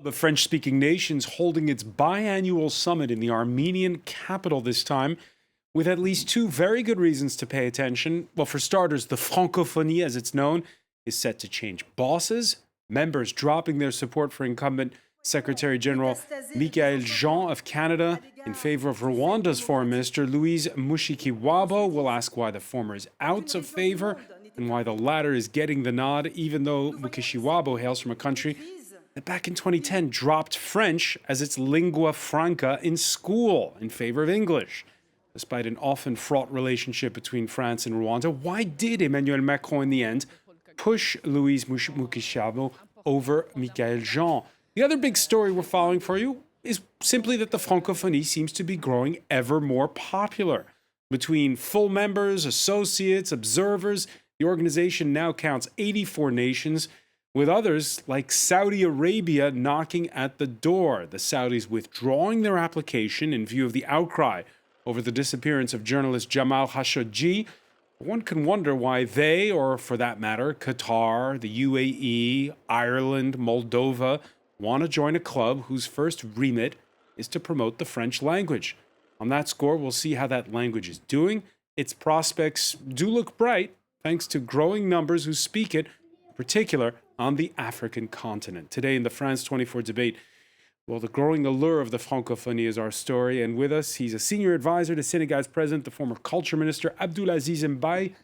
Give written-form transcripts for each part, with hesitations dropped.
The French-speaking nation's holding its biannual summit in the Armenian capital this time, with at least two very good reasons to pay attention. Well, for starters, the Francophonie, as it's known, is set to change bosses, members dropping their support for incumbent Secretary General Michaël Jean of Canada in favor of Rwanda's Foreign Minister Louise Mushikiwabo. We'll ask why the former is out of favor and why the latter is getting the nod, even though Mushikiwabo hails from a country that back in 2010 dropped French as its lingua franca in school in favor of English. Despite an often fraught relationship between France and Rwanda, why did Emmanuel Macron in the end push Louise Mushikiwabo over Michaël Jean? The other big story we're following for you is simply that the Francophonie seems to be growing ever more popular. Between full members, associates, observers, the organization now counts 84 nations, with others like Saudi Arabia knocking at the door. The Saudis withdrawing their application in view of the outcry over the disappearance of journalist Jamal Khashoggi. One can wonder why they, or for that matter, Qatar, the UAE, Ireland, Moldova, want to join a club whose first remit is to promote the French language. On that score, we'll see how that language is doing. Its prospects do look bright, thanks to growing numbers who speak it, in particular on the African continent. Today in the France 24 debate, well, the growing allure of the Francophonie is our story, and with us, he's a senior advisor to Senegal's president, the former culture minister, Abdoulaziz Mbaye,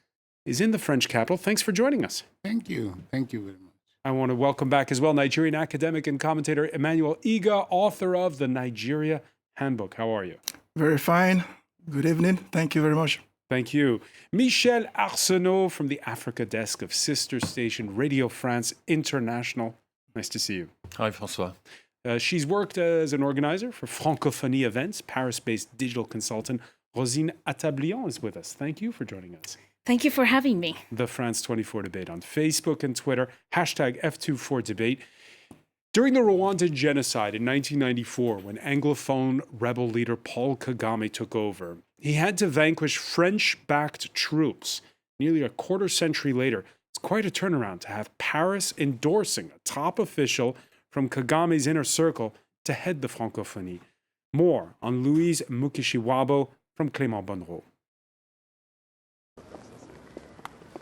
is in the French capital. Thanks for joining us. Thank you. Thank you very much. I want to welcome back as well Nigerian academic and commentator Emmanuel Iga, author of the Nigeria Handbook. How are you? Very fine. Good evening. Thank you very much. Thank you. Michel Arsenault from the Africa desk of sister station Radio France International. Nice to see you. Hi, Francois. She's worked as an organizer for Francophonie events. Paris-based digital consultant Rosine Atablion is with us. Thank you for joining us. Thank you for having me. The France 24 debate on Facebook and Twitter, hashtag F24debate. During the Rwandan genocide in 1994, when Anglophone rebel leader Paul Kagame took over, he had to vanquish French-backed troops. Nearly a quarter century later, it's quite a turnaround to have Paris endorsing a top official from Kagame's inner circle to head the Francophonie. More on Louise Mushikiwabo from Clément Bonnereau.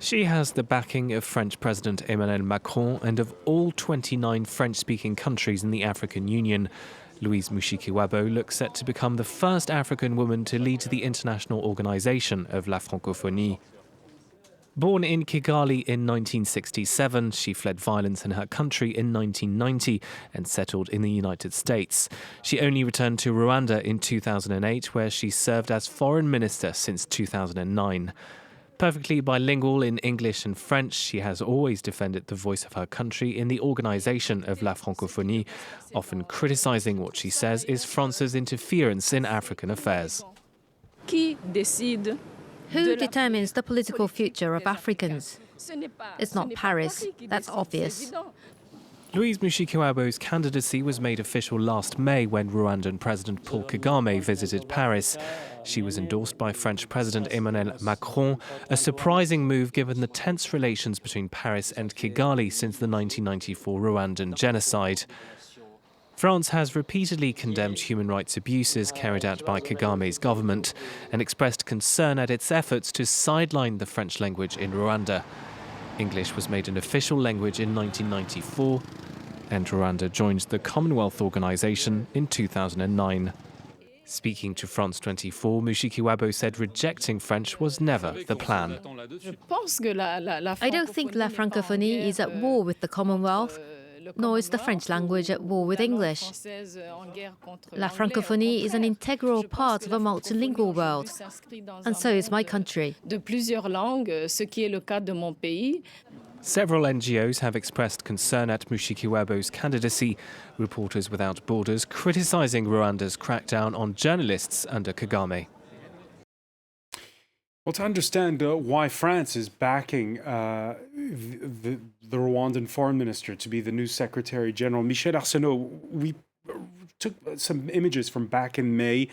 She has the backing of French President Emmanuel Macron and of all 29 French-speaking countries in the African Union. Louise Mushikiwabo looks set to become the first African woman to lead the international organization of La Francophonie. Born in Kigali in 1967, she fled violence in her country in 1990 and settled in the United States. She only returned to Rwanda in 2008, where she served as foreign minister since 2009. Perfectly bilingual in English and French, she has always defended the voice of her country in the organization of La Francophonie, often criticizing what she says is France's interference in African affairs. Who determines the political future of Africans? It's not Paris, that's obvious. Louise Mushikiwabo's candidacy was made official last May when Rwandan President Paul Kagame visited Paris. She was endorsed by French President Emmanuel Macron, a surprising move given the tense relations between Paris and Kigali since the 1994 Rwandan genocide. France has repeatedly condemned human rights abuses carried out by Kagame's government and expressed concern at its efforts to sideline the French language in Rwanda. English was made an official language in 1994, and Rwanda joined the Commonwealth Organization in 2009. Speaking to France 24, Mushikiwabo said rejecting French was never the plan. I don't think La Francophonie is at war with the Commonwealth, nor is the French language at war with English. La Francophonie is an integral part of a multilingual world, and so is my country. Several NGOs have expressed concern at Mushikiwabo's candidacy. Reporters Without Borders criticizing Rwanda's crackdown on journalists under Kagame. Well, to understand why France is backing the Rwandan foreign minister to be the new Secretary General, Michel Arsenault, we took some images from back in May.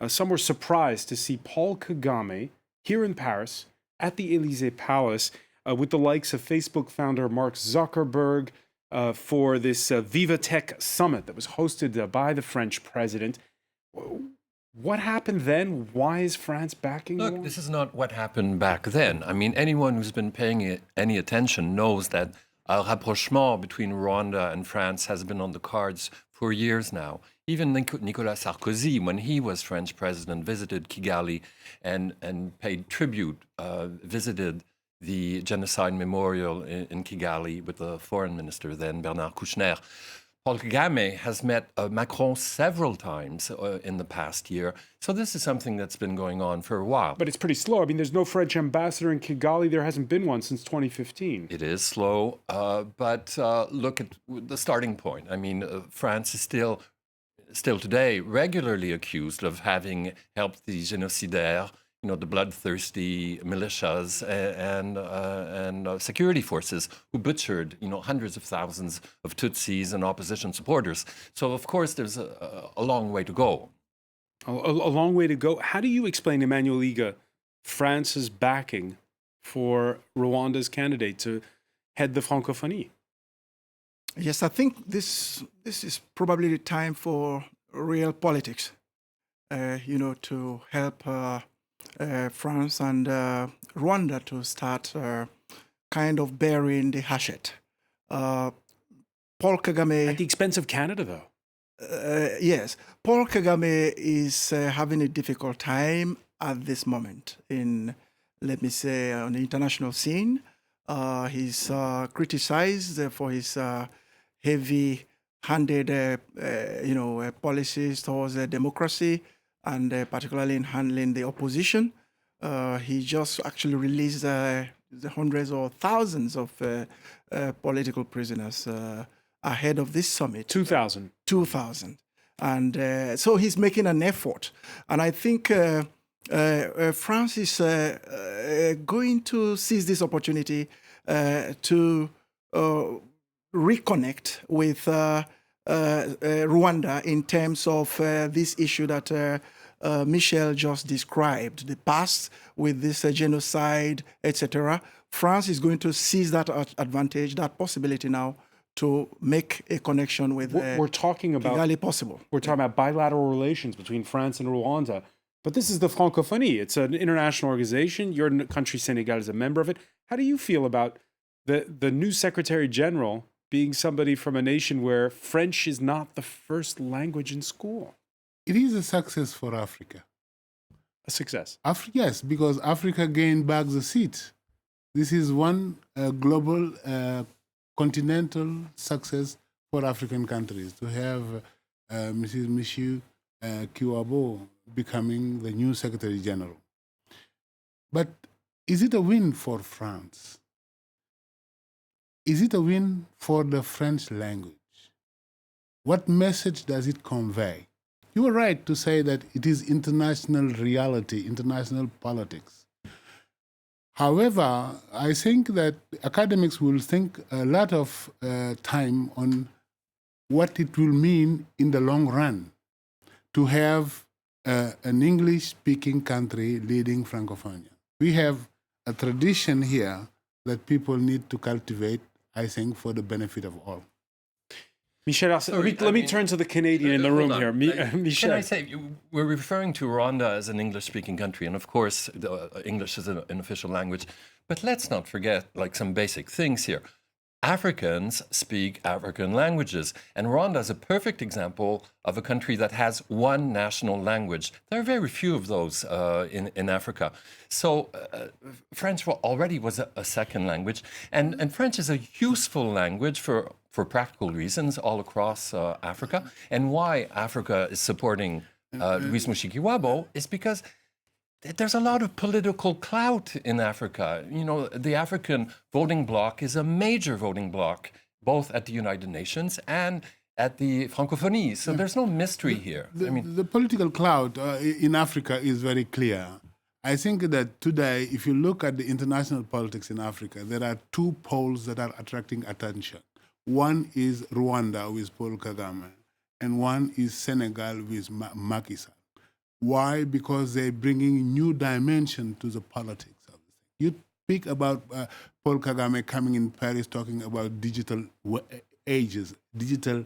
Some were surprised to see Paul Kagame here in Paris at the Élysée Palace with the likes of Facebook founder Mark Zuckerberg, for this Viva Tech summit that was hosted by the French president. What happened then? Why is France backing? Look, this is not what happened back then. I mean, anyone who's been paying any attention knows that a rapprochement between Rwanda and France has been on the cards for years now. Even Nicolas Sarkozy, when he was French president, visited Kigali and paid tribute, visited the genocide memorial in Kigali with the foreign minister then, Bernard Kouchner. Paul Kagame has met Macron several times in the past year. So this is something that's been going on for a while. But it's pretty slow. I mean, there's no French ambassador in Kigali. There hasn't been one since 2015. It is slow, but look at the starting point. I mean, France is still today regularly accused of having helped the génocidaires, you know, the bloodthirsty militias and security forces who butchered, you know, hundreds of thousands of Tutsis and opposition supporters. So, of course, there's a long way to go. A long way to go. How do you explain, Emmanuel Iga, France's backing for Rwanda's candidate to head the Francophonie? Yes, I think this is probably the time for real politics, to help France and Rwanda to start kind of burying the hatchet. Paul Kagame... At the expense of Canada, though. Yes. Paul Kagame is having a difficult time at this moment in, let me say, on the international scene. He's criticized for his heavy-handed, policies towards democracy, and particularly in handling the opposition. He just actually released the hundreds or thousands of political prisoners ahead of this summit. 2,000. 2,000. And so he's making an effort. And I think France is going to seize this opportunity to reconnect with Rwanda in terms of this issue that Michel just described, the past with this genocide, etc. France is going to seize that advantage, that possibility now, to make a connection with we're talking about Kigali possible. We're talking about bilateral relations between France and Rwanda. But this is the Francophonie. It's an international organization. Your country, Senegal, is a member of it. How do you feel about the new Secretary General being somebody from a nation where French is not the first language in school? It is a success for Africa. A success. Yes, because Africa gained back the seat. This is one global continental success for African countries, to have Mrs. Michel Kiwabo becoming the new Secretary General. But is it a win for France? Is it a win for the French language? What message does it convey? You were right to say that it is international reality, international politics. However, I think that academics will think a lot of time on what it will mean in the long run to have an English-speaking country leading Francophonie. We have a tradition here that people need to cultivate, I think, for the benefit of all. Michel, let me turn to the Canadian in the room here. Michel. Can I say, we're referring to Rwanda as an English-speaking country, and of course, English is an official language. But let's not forget, like, some basic things here. Africans speak African languages, and Rwanda is a perfect example of a country that has one national language. There are very few of those in Africa. So French already was a second language, and French is a useful language for practical reasons all across Africa. And why Africa is supporting Louise Mushikiwabo is because there's a lot of political clout in Africa. You know, the African voting bloc is a major voting bloc, both at the United Nations and at the Francophonie. So there's no mystery here. The political clout in Africa is very clear. I think that today, if you look at the international politics in Africa, there are two poles that are attracting attention. One is Rwanda with Paul Kagame, and one is Senegal with Macky Sall. Why? Because they're bringing new dimension to the politics of the thing. You speak about Paul Kagame coming in Paris talking about digital ages, digital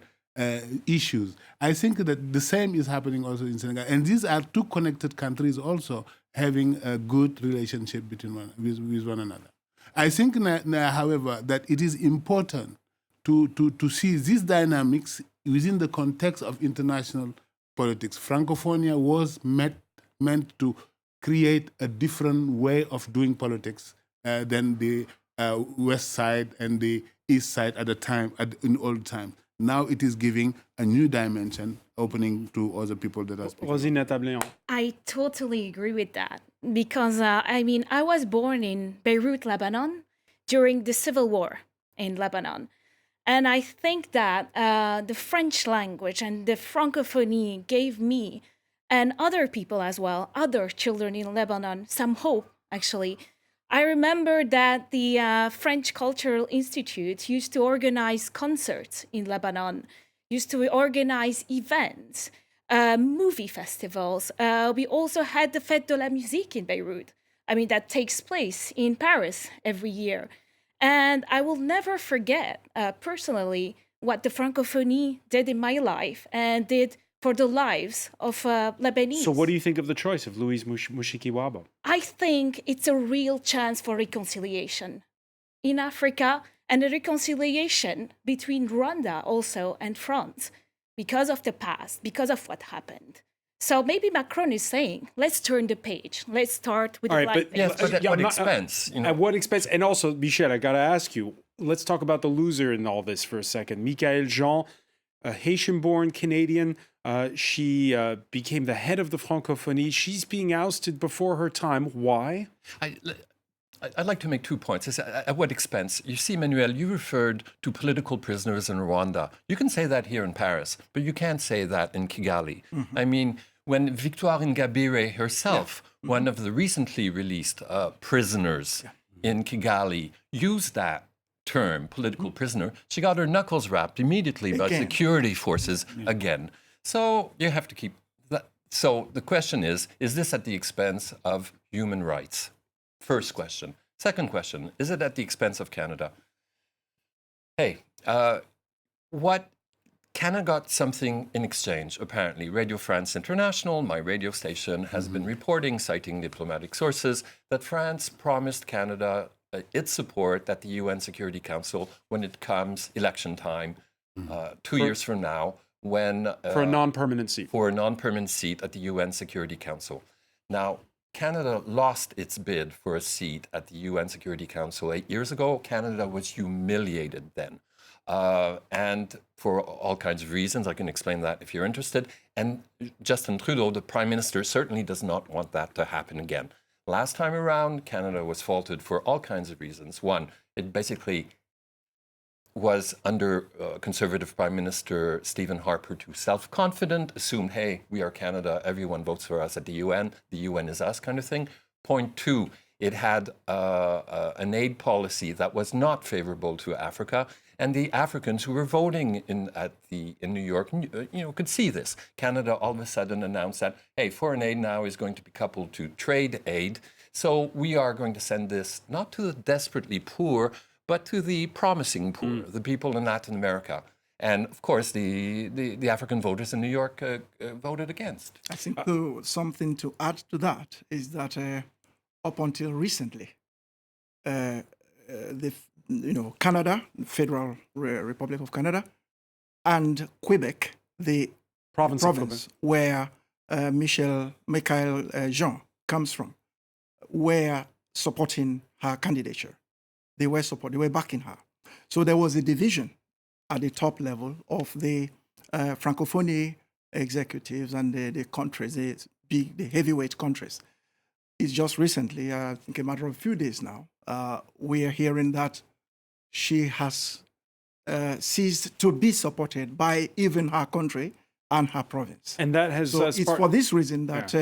issues. I think that the same is happening also in Senegal. And these are two connected countries also having a good relationship between with one another. I think, however, that it is important to see these dynamics within the context of international politics. Francophonie was meant to create a different way of doing politics than the West side and the East side at the time, in old time. Now it is giving a new dimension, opening to other people that are speaking. Rosina Tabléon. I totally agree with that because, I was born in Beirut, Lebanon, during the civil war in Lebanon. And I think that the French language and the Francophonie gave me and other people as well, other children in Lebanon, some hope, actually. I remember that the French Cultural Institute used to organize concerts in Lebanon, used to organize events, movie festivals. We also had the Fête de la Musique in Beirut. That takes place in Paris every year. And I will never forget, personally, what the Francophonie did in my life and did for the lives of Lebanese. So what do you think of the choice of Louise Mushikiwabo? I think it's a real chance for reconciliation in Africa and a reconciliation between Rwanda also and France because of the past, because of what happened. So maybe Macron is saying, let's turn the page. Let's start with the right yes, but at what expense? At what expense? And also, Michel, I got to ask you, let's talk about the loser in all this for a second. Michaëlle Jean, a Haitian-born Canadian. She became the head of the Francophonie. She's being ousted before her time. Why? I'd like to make 2 points. At what expense? You see, Manuel, you referred to political prisoners in Rwanda. You can say that here in Paris, but you can't say that in Kigali. Mm-hmm. When Victoire Ingabire herself, one of the recently released prisoners in Kigali, used that term, political prisoner, she got her knuckles rapped immediately by security forces again. So you have to keep that. So the question is this at the expense of human rights? First question. Second question, is it at the expense of Canada? Canada got something in exchange, apparently. Radio France International, my radio station, has been reporting, citing diplomatic sources, that France promised Canada its support at the UN Security Council when it comes election time, 2 years from now, for a non-permanent seat. For a non-permanent seat at the UN Security Council. Now, Canada lost its bid for a seat at the UN Security Council 8 years ago. Canada was humiliated then. And for all kinds of reasons, I can explain that if you're interested. And Justin Trudeau, the Prime Minister, certainly does not want that to happen again. Last time around, Canada was faulted for all kinds of reasons. One, it basically was under Conservative Prime Minister Stephen Harper too self-confident, assumed, hey, we are Canada, everyone votes for us at the UN is us kind of thing. Point two, it had an aid policy that was not favorable to Africa, and the Africans who were voting in New York, could see this. Canada all of a sudden announced that, hey, foreign aid now is going to be coupled to trade aid, so we are going to send this not to the desperately poor, but to the promising poor, the people in Latin America. And of course, the African voters in New York voted against. I think something to add to that is that up until recently, Canada, Federal Republic of Canada, and Quebec, the province where Michaëlle Jean comes from, were supporting her candidature. They were backing her. So there was a division at the top level of the Francophonie executives and the countries, the heavyweight countries. It's just recently, I think a matter of a few days now, we are hearing that she has ceased to be supported by even her country and her province. And that has it's for this reason that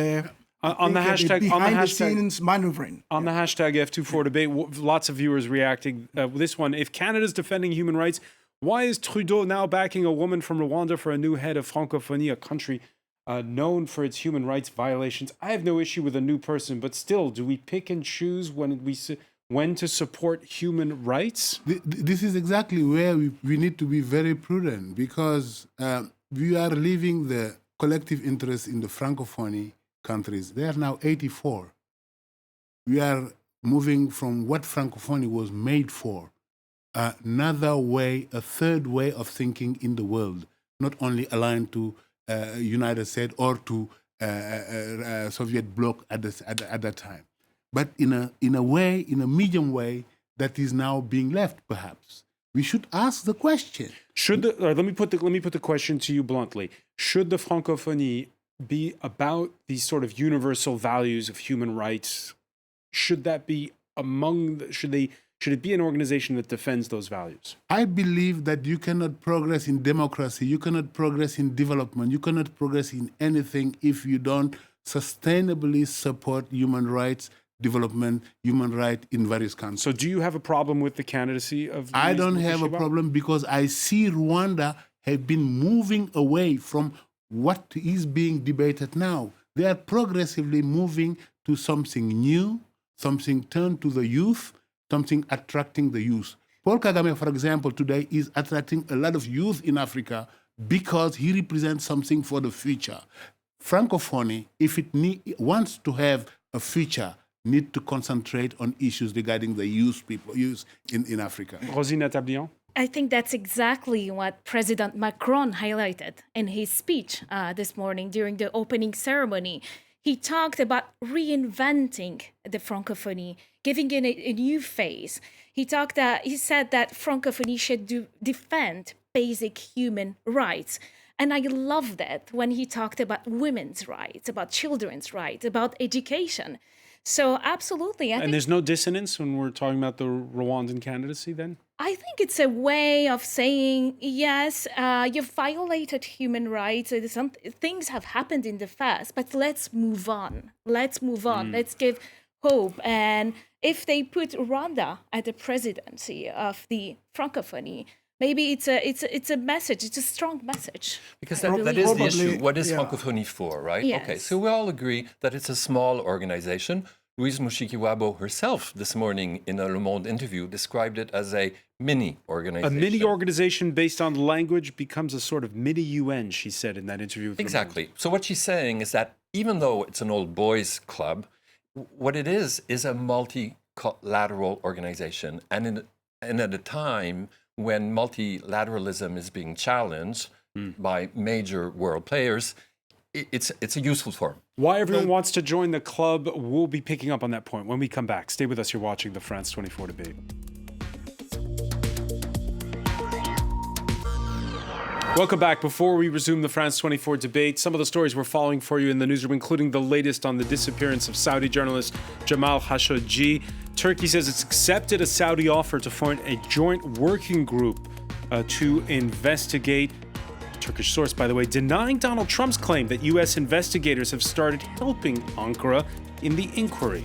on the hashtag behind the scenes maneuvering. On the hashtag F24 debate, lots of viewers reacting. This one, if Canada's defending human rights, why is Trudeau now backing a woman from Rwanda for a new head of Francophonie, a country known for its human rights violations? I have no issue with a new person, but still, do we pick and choose when when to support human rights? This is exactly where we need to be very prudent, because we are leaving the collective interest in the Francophonie countries. They are now 84. We are moving from what Francophonie was made for, another way, a third way of thinking in the world, not only aligned to United States or to Soviet bloc at that time, but in a way, in a medium way that is now being left. Perhaps we should ask the question: let me put the question to you bluntly. Should the Francophonie be about these sort of universal values of human rights? Should that be should it be an organization that defends those values? I believe that you cannot progress in democracy, you cannot progress in development, you cannot progress in anything if you don't sustainably support human rights development, human rights in various countries. So do you have a problem with the candidacy of I don't have a problem, because I see Rwanda have been moving away from what is being debated now. They are progressively moving to something new, something turned to the youth, something attracting the youth. Paul Kagame, for example, today is attracting a lot of youth in Africa because he represents something for the future. Francophonie, if it wants to have a future, need to concentrate on issues regarding the youth in Africa. Rosine Atablian? I think that's exactly what President Macron highlighted in his speech this morning during the opening ceremony. He talked about reinventing the Francophonie, giving it a new face. He said that Francophonie should defend basic human rights. And I love that when he talked about women's rights, about children's rights, about education. So absolutely. And there's no dissonance when we're talking about the Rwandan candidacy then? I think it's a way of saying, yes, you've violated human rights. Some things have happened in the past, but let's move on. Let's move on. Let's give hope. And if they put Rwanda at the presidency of the Francophonie, maybe it's a message. It's a strong message. Because that is the issue. What is Francophonie for, right? Yes. Okay, so we all agree that it's a small organization. Louise Mushikiwabo herself this morning in a Le Monde interview described it as a mini organization. A mini organization based on language becomes a sort of mini UN, she said in that interview with Exactly. So what she's saying is that even though it's an old boys club, what it is a multilateral organization. And at a time when multilateralism is being challenged by major world players, it's a useful form. Why everyone wants to join the club, we'll be picking up on that point when we come back. Stay with us. You're watching the France 24 debate. Welcome back. Before we resume the France 24 debate, some of the stories we're following for you in the newsroom, including the latest on the disappearance of Saudi journalist Jamal Khashoggi. Turkey says it's accepted a Saudi offer to form a joint working group to investigate. Turkish source, by the way, denying Donald Trump's claim that U.S. investigators have started helping Ankara in the inquiry.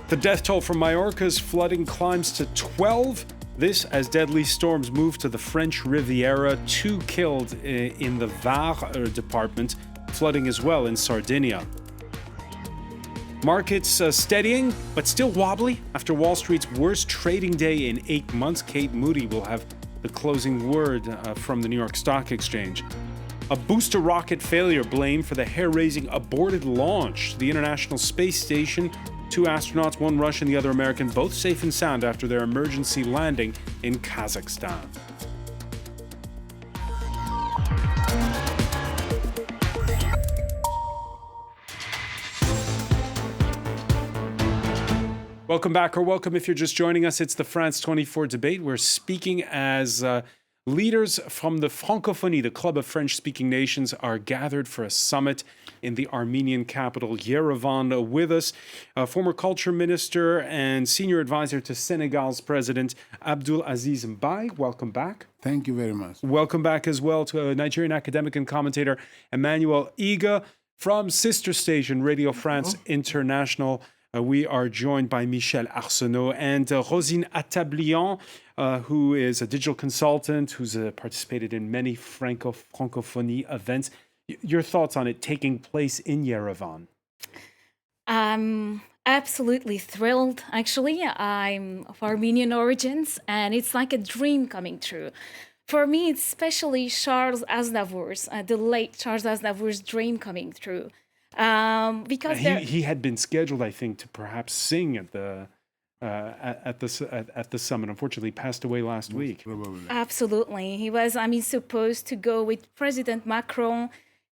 The death toll from Majorca's flooding climbs to 12. This as deadly storms move to the French Riviera. 2 killed in the Var department, flooding as well in Sardinia. Markets steadying, but still wobbly. After Wall Street's worst trading day in 8 months, Kate Moody will have the closing word from the New York Stock Exchange. A booster rocket failure blamed for the hair-raising aborted launch. The International Space Station, 2 astronauts, 1 Russian, the other American, both safe and sound after their emergency landing in Kazakhstan. Welcome back, or welcome if you're just joining us. It's the France 24 debate. We're speaking as leaders from the Francophonie, the club of French-speaking nations, are gathered for a summit in the Armenian capital, Yerevan. With us, former culture minister and senior advisor to Senegal's president, Abdul Aziz Mbaye. Welcome back. Thank you very much. Welcome back as well to Nigerian academic and commentator Emmanuel Iga from sister station Radio France International. We are joined by Michel Arsenault and Rosine Atablian, who is a digital consultant who's participated in many Francophonie events. Your thoughts on it taking place in Yerevan? absolutely thrilled, actually. I'm of Armenian origins, and it's like a dream coming true. For me, it's especially Charles Aznavour's, the late Charles Aznavour's dream coming true. Because he had been scheduled, I think, to perhaps sing at the summit. Unfortunately, he passed away last week. Absolutely, he was. Supposed to go with President Macron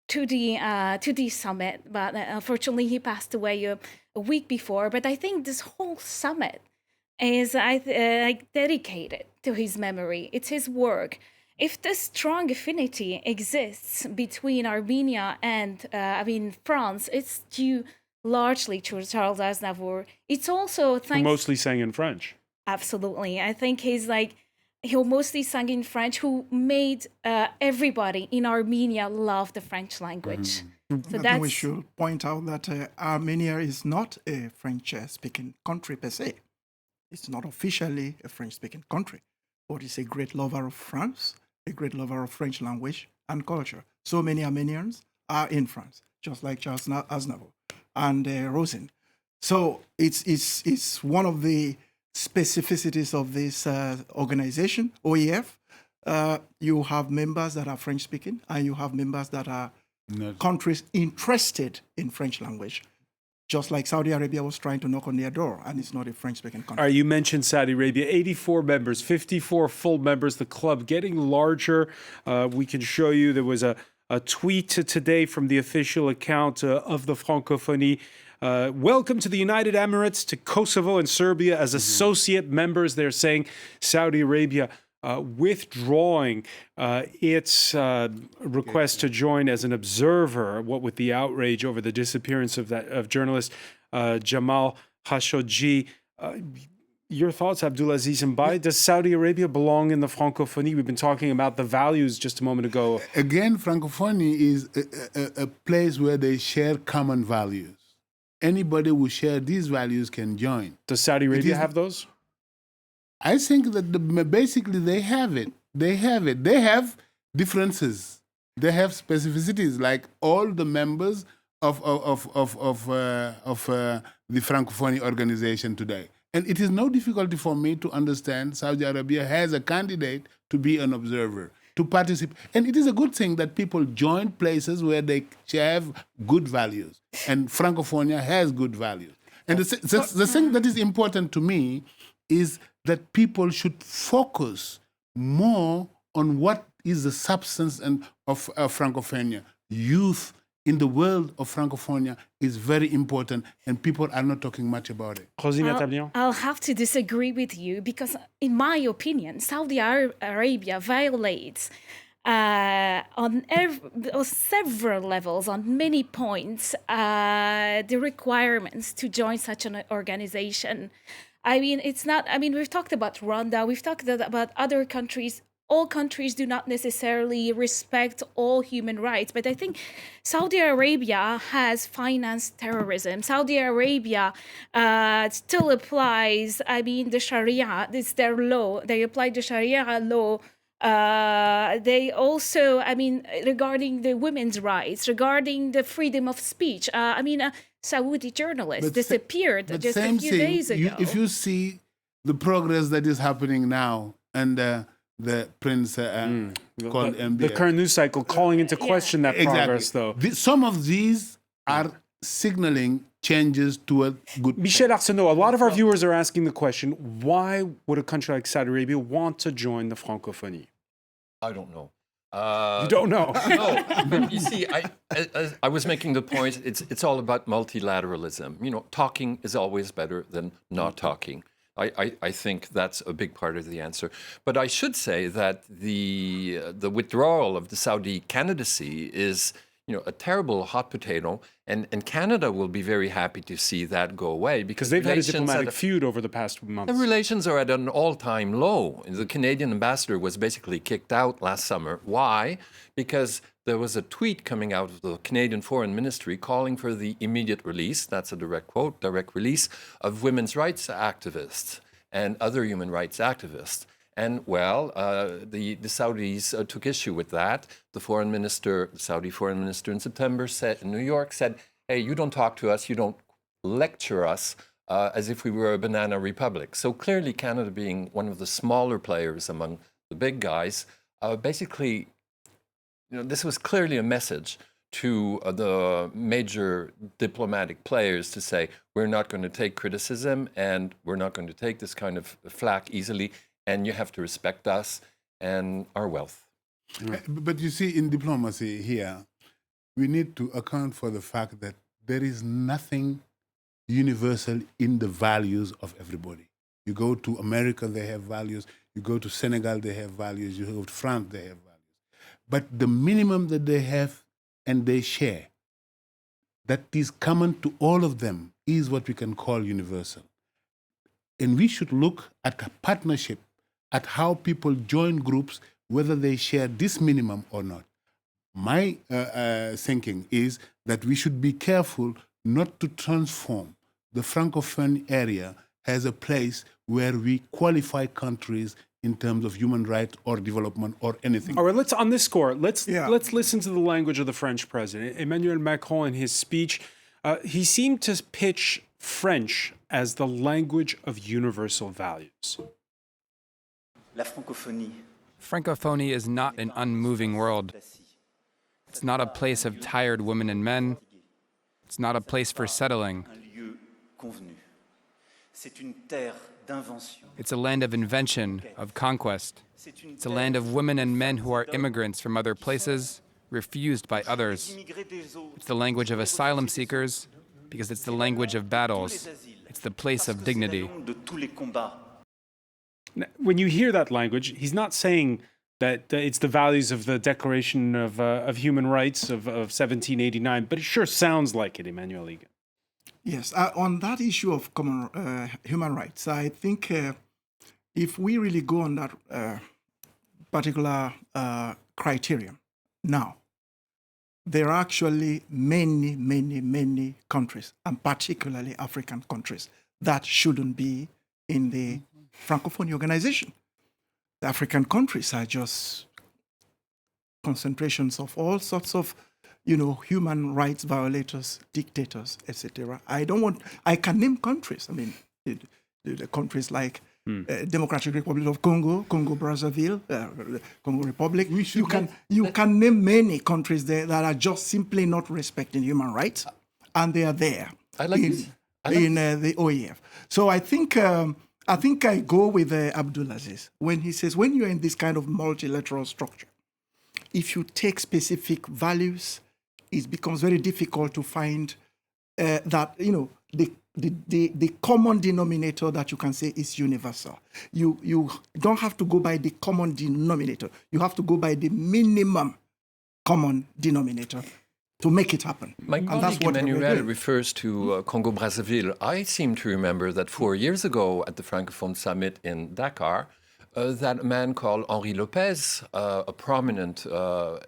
to the summit, but unfortunately, he passed away a week before. But I think this whole summit is dedicated to his memory. It's his work. If this strong affinity exists between Armenia and France, it's due largely to Charles Aznavour. It's also who mostly sang in French. Absolutely, I think he mostly sang in French, who made everybody in Armenia love the French language. So I think we should point out that Armenia is not a French-speaking country per se. It's not officially a French-speaking country, but it's a great lover of France, a great lover of French language and culture. So many Armenians are in France, just like Charles Aznavour and Rosin. So it's one of the specificities of this organization, OEF. You have members that are French-speaking, and you have members that are countries interested in French language. Just like Saudi Arabia was trying to knock on their door, and it's not a French-speaking country. All right, you mentioned Saudi Arabia, 84 members, 54 full members, the club getting larger. We can show you there was a tweet today from the official account of the Francophonie. Welcome to the United Emirates, to Kosovo and Serbia as associate members. They're saying Saudi Arabia withdrawing its request to join as an observer, what with the outrage over the disappearance of journalist Jamal Khashoggi. Your thoughts, Abdulaziz Mbaye? Does Saudi Arabia belong in the Francophonie? We've been talking about the values just a moment ago. Again, Francophonie is a place where they share common values. Anybody who shares these values can join. Does Saudi Arabia have those? I think that basically they have it. They have differences. They have specificities, like all the members of the Francophonie organization today. And it is no difficulty for me to understand Saudi Arabia has a candidate to be an observer, to participate. And it is a good thing that people join places where they have good values. And Francophonia has good values. And the thing that is important to me is that people should focus more on what is the substance of Francophonia. Youth in the world of Francophonia is very important, and people are not talking much about it. I'll have to disagree with you because, in my opinion, Saudi Arabia violates on several levels, on many points, the requirements to join such an organization. We've talked about Rwanda, we've talked about other countries. All countries do not necessarily respect all human rights, but I think Saudi Arabia has financed terrorism. Saudi Arabia still applies, the Sharia, it's their law. They apply the Sharia law. They also, regarding the women's rights, regarding the freedom of speech. Saudi journalist disappeared just a few days ago. If you see the progress that is happening now, and the prince called MBA. The current news cycle calling into question that progress, though. Some of these are signaling changes toward good. Michel Arsenault, a lot of our viewers are asking the question, why would a country like Saudi Arabia want to join the Francophonie? I don't know. You don't know? No, but you see, I was making the point, it's all about multilateralism. Talking is always better than not talking. I think that's a big part of the answer. But I should say that the withdrawal of the Saudi candidacy is a terrible hot potato, and Canada will be very happy to see that go away because they've had a diplomatic feud over the past months. The relations are at an all-time low. The Canadian ambassador was basically kicked out last summer. Why? Because there was a tweet coming out of the Canadian Foreign Ministry calling for the immediate release, that's a direct quote, direct release of women's rights activists and other human rights activists. And the Saudis took issue with that. The Saudi foreign minister in September in New York said, hey, you don't talk to us, you don't lecture us as if we were a banana republic. So clearly Canada, being one of the smaller players among the big guys, basically, this was clearly a message to the major diplomatic players to say, we're not going to take criticism and we're not going to take this kind of flack easily, and you have to respect us and our wealth. But you see, in diplomacy here, we need to account for the fact that there is nothing universal in the values of everybody. You go to America, they have values. You go to Senegal, they have values. You go to France, they have values. But the minimum that they have and they share, that is common to all of them, is what we can call universal. And we should look at a partnership, at how people join groups, whether they share this minimum or not. My thinking is that we should be careful not to transform the Francophone area as a place where we qualify countries in terms of human rights or development or anything. All right, let's listen to the language of the French president. Emmanuel Macron, in his speech, he seemed to pitch French as the language of universal values. Francophonie is not an unmoving world. It's not a place of tired women and men. It's not a place for settling. It's a land of invention, of conquest. It's a land of women and men who are immigrants from other places, refused by others. It's the language of asylum seekers, because it's the language of battles. It's the place of dignity. When you hear that language, he's not saying that it's the values of the Declaration of Human Rights of 1789, but it sure sounds like it, Emmanuel Egan. Yes, on that issue of common human rights, I think if we really go on that particular criterion now, there are actually many countries, and particularly African countries, that shouldn't be in the Francophonie organization. The African countries are just concentrations of all sorts of, human rights violators, dictators, etc. I can name countries. I mean, the countries like Democratic Republic of Congo, Congo Brazzaville, Congo Republic. You can name many countries there that are just simply not respecting human rights, and they are there in the OEF. So I think I go with Abdulaziz when he says, when you're in this kind of multilateral structure, if you take specific values, it becomes very difficult to find that, the common denominator that you can say is universal. You don't have to go by the common denominator. You have to go by the minimum common denominator to make it happen. My colleague Emmanuel refers to Congo-Brazzaville. I seem to remember that 4 years ago at the Francophone Summit in Dakar, that a man called Henri Lopez, a prominent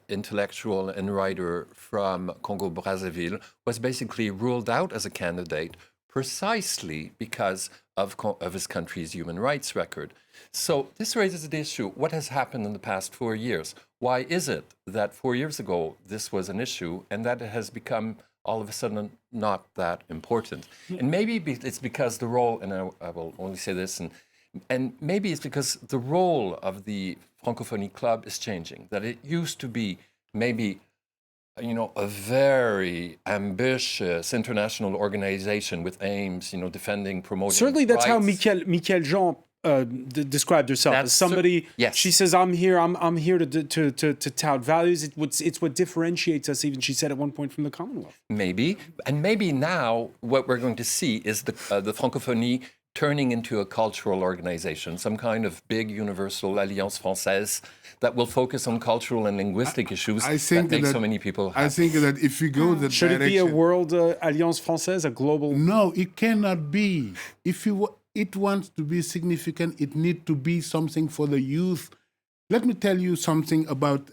intellectual and writer from Congo-Brazzaville, was basically ruled out as a candidate precisely because of his country's human rights record. So this raises the issue, what has happened in the past 4 years? Why is it that 4 years ago this was an issue and that it has become all of a sudden not that important? And maybe it's because the role, and I will only say this, and maybe it's because the role of the Francophonie Club is changing, that it used to be maybe, a very ambitious international organization with aims, defending, promoting Certainly that's rights. how Michael Jean described herself as somebody. Yes. She says, I'm here to tout values. It's what differentiates us, even she said at one point, from the Commonwealth. Maybe. And maybe now what we're going to see is the Francophonie turning into a cultural organization, some kind of big universal Alliance Française that will focus on cultural and linguistic issues that make so many people happy. I think that if we go that Should direction... it be a world Alliance Française, a global... No, it cannot be. If it wants to be significant, it needs to be something for the youth. Let me tell you something about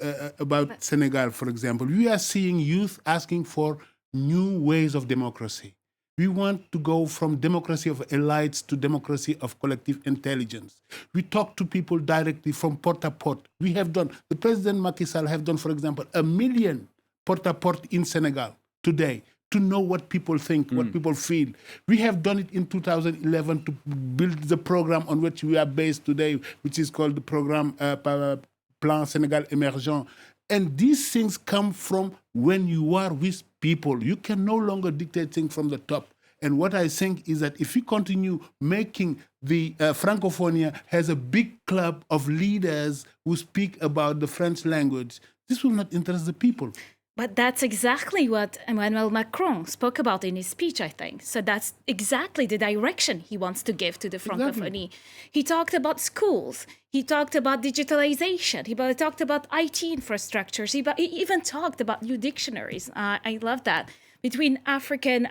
Senegal, for example. We are seeing youth asking for new ways of democracy. We want to go from democracy of elites to democracy of collective intelligence. We talk to people directly from port-à-port. The President Macky Sall have done, for example, 1 million port-à-port in Senegal today. to know what people think, what people feel. We have done it in 2011 to build the program on which we are based today, which is called the program Plan Sénégal Émergent. And these things come from when you are with people. You can no longer dictate things from the top. And what I think is that if we continue making the Francophonie has a big club of leaders who speak about the French language, this will not interest the people. But that's exactly what Emmanuel Macron spoke about in his speech, I think. So that's exactly the direction he wants to give to the Francophonie. Exactly. He talked about schools. He talked about digitalization. He talked about IT infrastructures. He even talked about new dictionaries. I love that. Between African,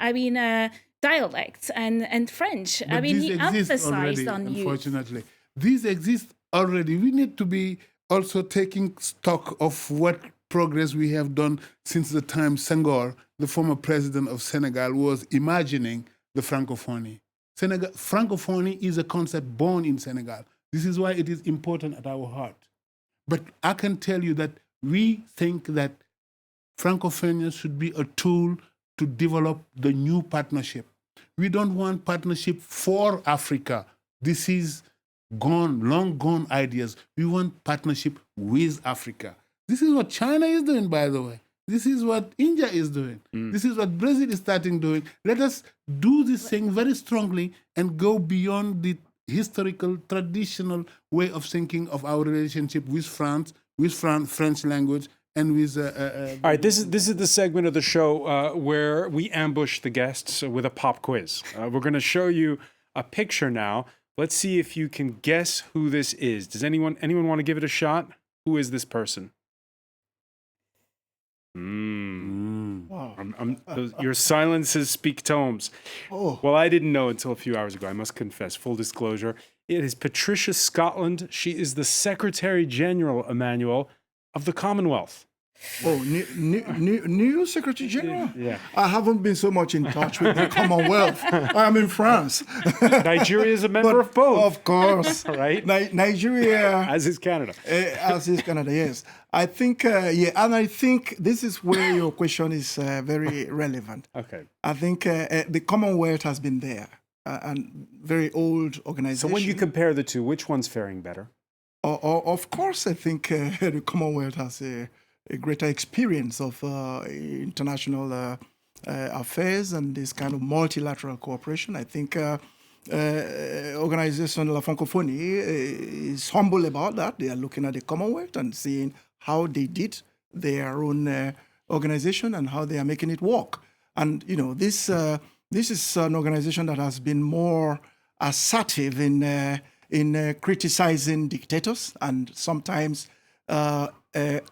dialects and French. But he emphasized already, on youth. Unfortunately, these exist already. We need to be also taking stock of what progress we have done since the time Senghor, the former president of Senegal, was imagining the Francophonie. Francophonie is a concept born in Senegal. This is why it is important at our heart. But I can tell you that we think that Francophonie should be a tool to develop the new partnership. We don't want partnership for Africa. This is gone, long gone ideas. We want partnership with Africa. This is what China is doing, by the way. This is what India is doing. This is what Brazil is starting doing. Let us do this thing very strongly and go beyond the historical, traditional way of thinking of our relationship with France, French language, and with... All right, this is the segment of the show where we ambush the guests with a pop quiz. We're going to show you a picture now. Let's see if you can guess who this is. Does anyone want to give it a shot? Who is this person? Wow. Your silences speak tomes. Oh. Well, I didn't know until a few hours ago, I must confess, full disclosure. It is Patricia Scotland. She is the Secretary General, Emmanuel, of the Commonwealth. Oh, new Secretary General? Yeah. I haven't been so much in touch with the Commonwealth. I'm in France. Nigeria is a member of both. Of course. Right? Nigeria. As is Canada. As is Canada, yes. I think, and I think this is where your question is very relevant. Okay. I think the Commonwealth has been there, and very old organization. So when you compare the two, which one's faring better? Of course, I think the Commonwealth has a greater experience of international affairs and this kind of multilateral cooperation. I think Organization La Francophonie is humble about that. They are looking at the Commonwealth and seeing how they did their own organization and how they are making it work. And, you know, this is an organization that has been more assertive in criticizing dictators and sometimes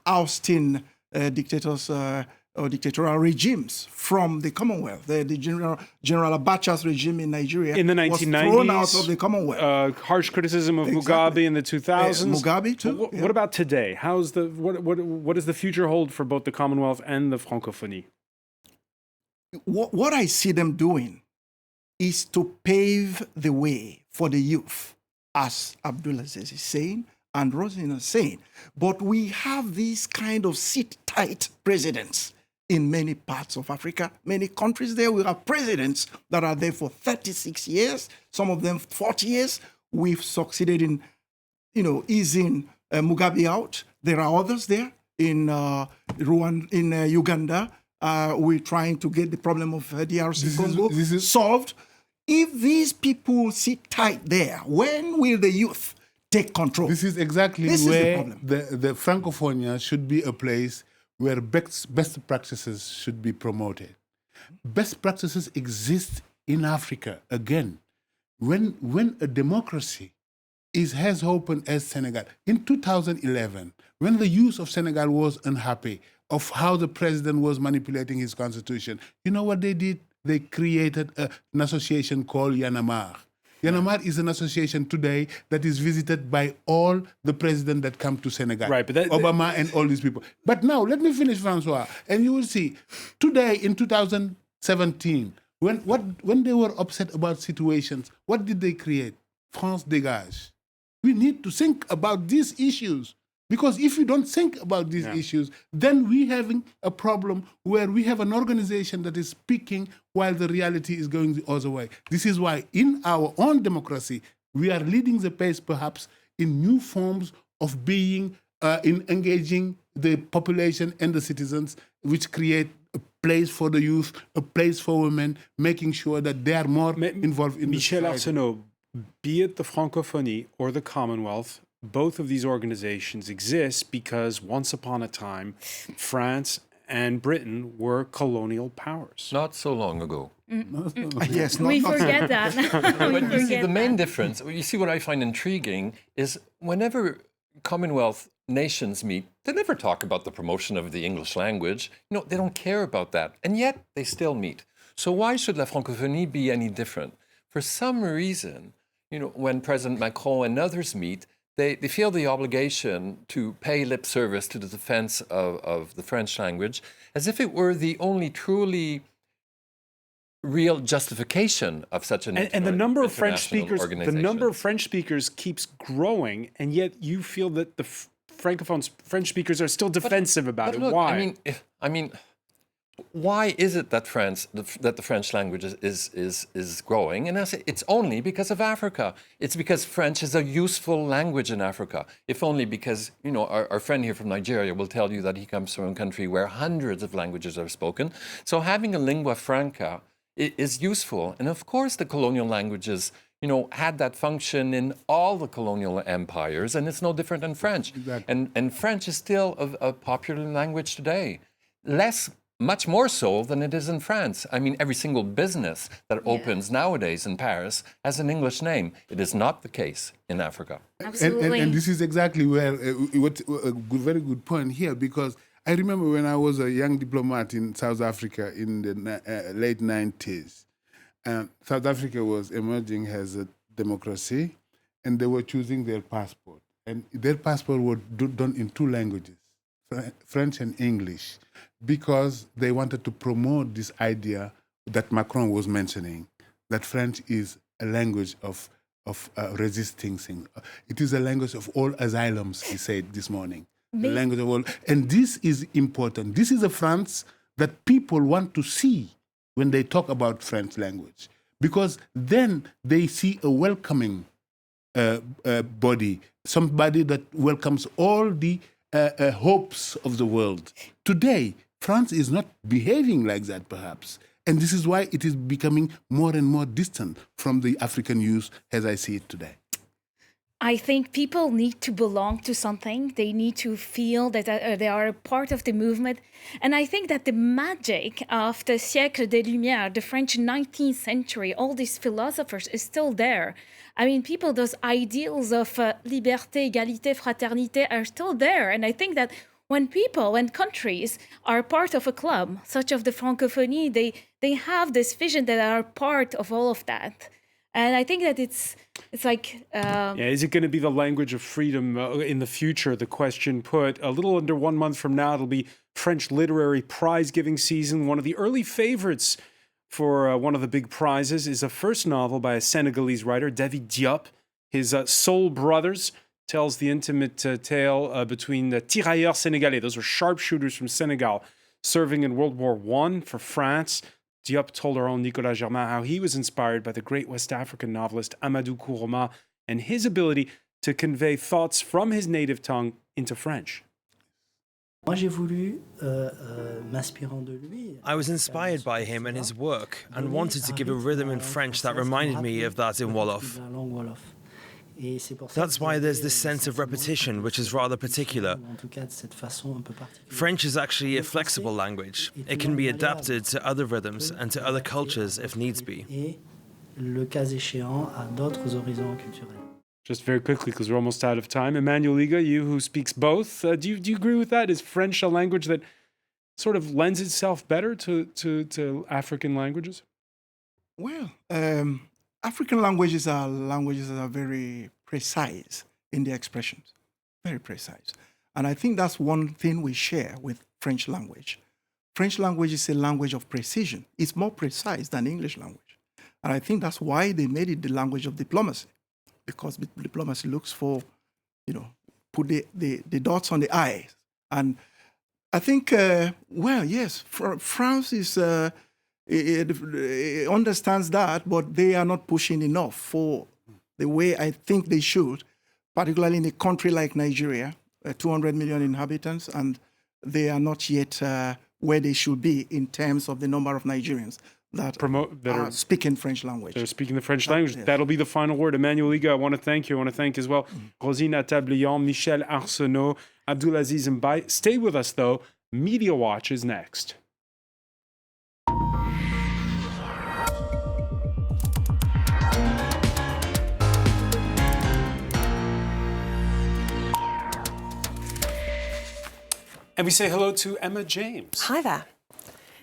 ousting dictators or dictatorial regimes from the Commonwealth. The General Abacha's regime in Nigeria in the 1990s, was thrown out of the Commonwealth. Harsh criticism of Mugabe in the 2000s. Mugabe too. What about today? How's what does the future hold for both the Commonwealth and the Francophonie? What I see them doing is to pave the way for the youth, as Abdulaziz is saying, and Rosina is saying. But we have these kind of sit-tight presidents in many parts of Africa. Many countries there, we have presidents that are there for 36 years, some of them 40 years. We've succeeded in, easing Mugabe out. There are others there in Rwanda, in Uganda. We're trying to get the problem of DRC Congo solved. If these people sit tight there, when will the youth take control? This is exactly where the Francophonie should be a place where best practices should be promoted. Best practices exist in Africa. Again, when a democracy is as open as Senegal, in 2011, when the youth of Senegal was unhappy of how the president was manipulating his constitution, you know what they did? They created an association called Yanamar. Yanamar is an association today that is visited by all the presidents that come to Senegal. Right, but Obama and all these people. But now, let me finish, Francois, and you will see. Today, in 2017, when they were upset about situations, what did they create? France Dégage. We need to think about these issues. Because if you don't think about these issues, then we having a problem where we have an organization that is speaking while the reality is going the other way. This is why in our own democracy, we are leading the pace perhaps in new forms of being, in engaging the population and the citizens, which create a place for the youth, a place for women, making sure that they are more involved in Michel the society. Arsenault, be it the Francophonie or the Commonwealth, both of these organizations exist because once upon a time, France and Britain were colonial powers. Not so long ago. Yes, We forget that. We But you see, forget the main that. difference, you see what I find intriguing, is whenever Commonwealth nations meet, they never talk about the promotion of the English language. You know, they don't care about that. And yet, they still meet. So why should La Francophonie be any different? For some reason, you know, when President Macron and others meet, they feel the obligation to pay lip service to the defense of the French language as if it were the only truly real justification of such an And the number of French international speakers, the number of French speakers keeps growing, and yet you feel that the Francophones, French speakers, are still defensive about it. Look, Why? I mean, why is it that the French language is growing? And I say it's only because of Africa. It's because French is a useful language in Africa. If only because, you know, our friend here from Nigeria will tell you that he comes from a country where hundreds of languages are spoken. So having a lingua franca is useful. And of course, the colonial languages, you know, had that function in all the colonial empires, and it's no different than French. Exactly. And French is still a popular language today. Much more so than it is in France. I mean, every single business that opens nowadays in Paris has an English name. It is not the case in Africa. Absolutely. And this is exactly where, very good point here, because I remember when I was a young diplomat in South Africa in the late 90s, South Africa was emerging as a democracy, and they were choosing their passport. And their passport was done in two languages, French and English, because they wanted to promote this idea that Macron was mentioning, that French is a language of resisting things. It is a language of all asylums, he said this morning. The language of all. And this is important. This is a France that people want to see when they talk about French language, because then they see a welcoming body, somebody that welcomes all the hopes of the world. Today, France is not behaving like that, perhaps. And this is why it is becoming more and more distant from the African youth as I see it today. I think people need to belong to something. They need to feel that they are a part of the movement. And I think that the magic of the siècle des Lumières, the French 19th century, all these philosophers is still there. I mean, people, those ideals of liberté, égalité, fraternité are still there. And I think that when people and countries are part of a club, such as the Francophonie, they have this vision that are part of all of that. And I think that it's like... is it going to be the language of freedom in the future? The question put. A little under 1 month from now, it'll be French literary prize-giving season. One of the early favorites for one of the big prizes is a first novel by a Senegalese writer, David Diop. His Soul Brothers tells the intimate tale between the tirailleurs sénégalais. Those are sharpshooters from Senegal serving in World War I for France. Diop told our own Nicolas Germain how he was inspired by the great West African novelist Amadou Kourouma and his ability to convey thoughts from his native tongue into French. I was inspired by him and his work and wanted to give a rhythm in French that reminded me of that in Wolof. That's why there's this sense of repetition, which is rather particular. French is actually a flexible language. It can be adapted to other rhythms and to other cultures if needs be. Just very quickly, because we're almost out of time. Emmanuel Liga, you who speaks both, do you agree with that? Is French a language that sort of lends itself better to African languages? Well, African languages that are very precise in their expressions, very precise. And I think that's one thing we share with French language. French language is a language of precision. It's more precise than English language. And I think that's why they made it the language of diplomacy, because diplomacy looks for, put the dots on the I's. And I think, yes, France is it understands that, but they are not pushing enough for the way I think they should, particularly in a country like Nigeria, 200 million inhabitants, and they are not yet where they should be in terms of the number of Nigerians that are speaking French language. They're speaking the French language. Yes. That'll be the final word. Emmanuel Iga, I want to thank you. I want to thank as well Rosine Atablian, Michel Arsenault, Abdulaziz Mbaye. Stay with us, though. Media Watch is next. And we say hello to Emma James. Hi there.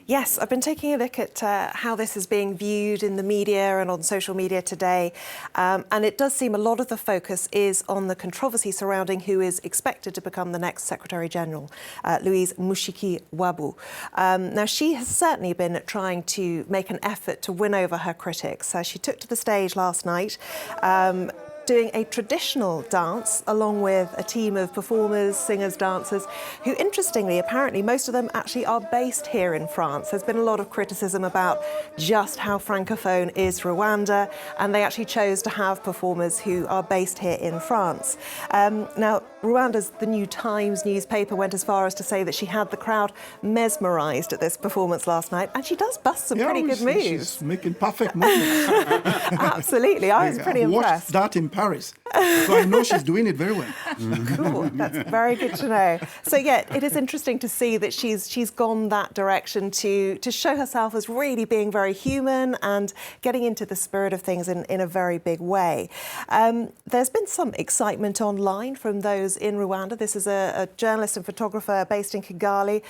Yes, I've been taking a look at how this is being viewed in the media and on social media today. And it does seem a lot of the focus is on the controversy surrounding who is expected to become the next Secretary-General, Louise Mushikiwabo. Now, she has certainly been trying to make an effort to win over her critics. She took to the stage last night, doing a traditional dance along with a team of performers, singers, dancers, who interestingly, apparently, most of them actually are based here in France. There's been a lot of criticism about just how francophone is Rwanda, and they actually chose to have performers who are based here in France. Now, Rwanda's The New Times newspaper went as far as to say that she had the crowd mesmerised at this performance last night, and she does bust some pretty good moves. She's making perfect movements. Absolutely, I was pretty impressed. Watched that in Paris, so I know she's doing it very well. Cool, that's very good to know. So yeah, it is interesting to see that she's gone that direction to show herself as really being very human and getting into the spirit of things in a very big way. There's been some excitement online from those in Rwanda. This is a journalist and photographer based in Kigali,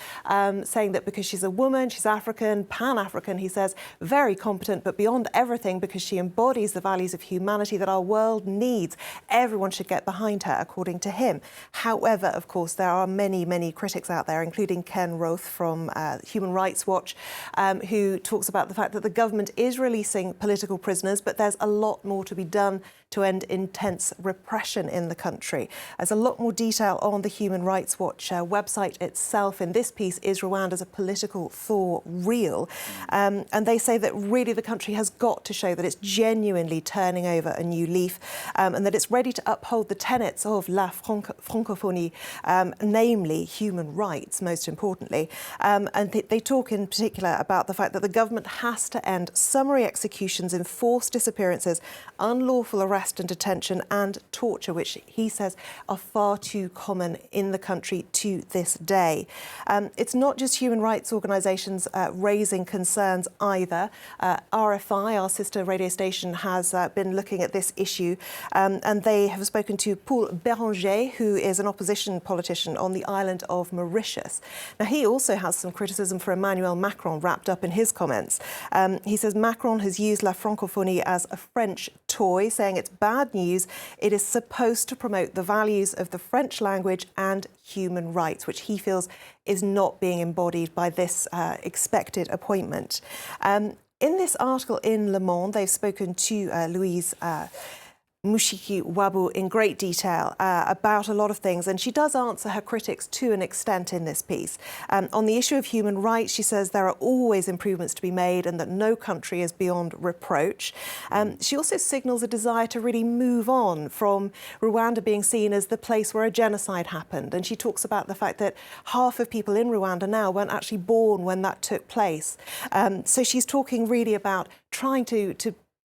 saying that because she's a woman, she's African, Pan-African, he says, very competent, but beyond everything, because she embodies the values of humanity that our world needs. Everyone should get behind her, according to him. However, of course, there are many, many critics out there, including Ken Roth from Human Rights Watch, who talks about the fact that the government is releasing political prisoners, but there's a lot more to be done to end intense repression in the country. There's a lot more detail on the Human Rights Watch website itself. In this piece, is Rwanda's a political thaw real? And they say that really the country has got to show that it's genuinely turning over a new leaf, and that it's ready to uphold the tenets of La Francophonie, namely human rights, most importantly. And they talk in particular about the fact that the government has to end summary executions, enforced disappearances, unlawful arrest and detention, and torture, which he says are far too common in the country to this day. It's not just human rights organisations raising concerns either. RFI, our sister radio station, has been looking at this issue, and they have spoken to Paul Béranger, who is an opposition politician on the island of Mauritius. Now, he also has some criticism for Emmanuel Macron wrapped up in his comments. He says Macron has used La Francophonie as a French toy, saying it's bad news. It is supposed to promote the values of the French language and human rights, which he feels is not being embodied by this expected appointment. In this article in Le Monde, they've spoken to Louise Mushikiwabo in great detail about a lot of things, and she does answer her critics to an extent in this piece. On the issue of human rights, she says there are always improvements to be made and that no country is beyond reproach. She also signals a desire to really move on from Rwanda being seen as the place where a genocide happened, and she talks about the fact that half of people in Rwanda now weren't actually born when that took place. So she's talking really about trying to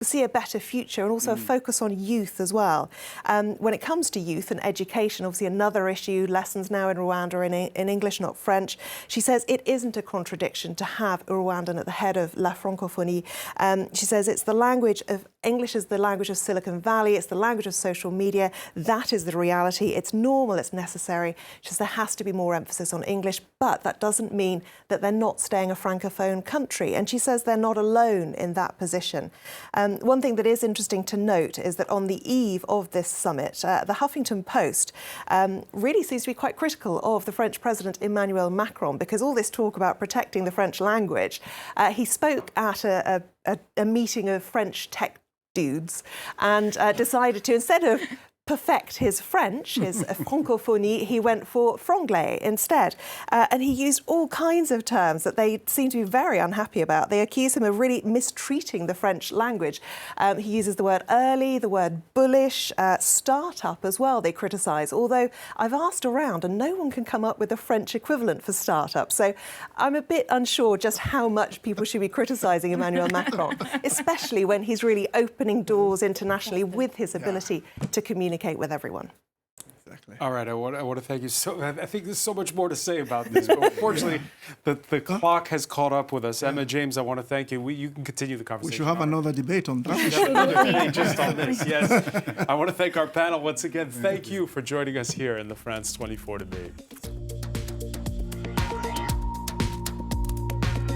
see a better future and also a focus on youth as well. When it comes to youth and education, obviously another issue, lessons now in Rwanda in English, not French. She says it isn't a contradiction to have a Rwandan at the head of La Francophonie. She says it's the language of English is the language of Silicon Valley. It's the language of social media. That is the reality. It's normal. It's necessary. She says there has to be more emphasis on English, but that doesn't mean that they're not staying a Francophone country. And she says they're not alone in that position. One thing that is interesting to note is that on the eve of this summit, the Huffington Post really seems to be quite critical of the French President Emmanuel Macron, because all this talk about protecting the French language, he spoke at a meeting of French tech dudes and decided to, instead of perfect his French, his Francophonie, he went for franglais instead. And he used all kinds of terms that they seem to be very unhappy about. They accuse him of really mistreating the French language. He uses the word early, the word bullish, start-up as well, they criticise, although I've asked around and no one can come up with a French equivalent for start-up. So I'm a bit unsure just how much people should be criticising Emmanuel Macron, especially when he's really opening doors internationally with his ability to communicate with everyone. Exactly. All right, I want to thank you. I think there's so much more to say about this, but unfortunately, the clock has caught up with us. Emma, James, I want to thank you. You can continue the conversation. We should have another debate on that. Just on this, yes. I want to thank our panel once again. Thank you for joining us here in the France 24 debate.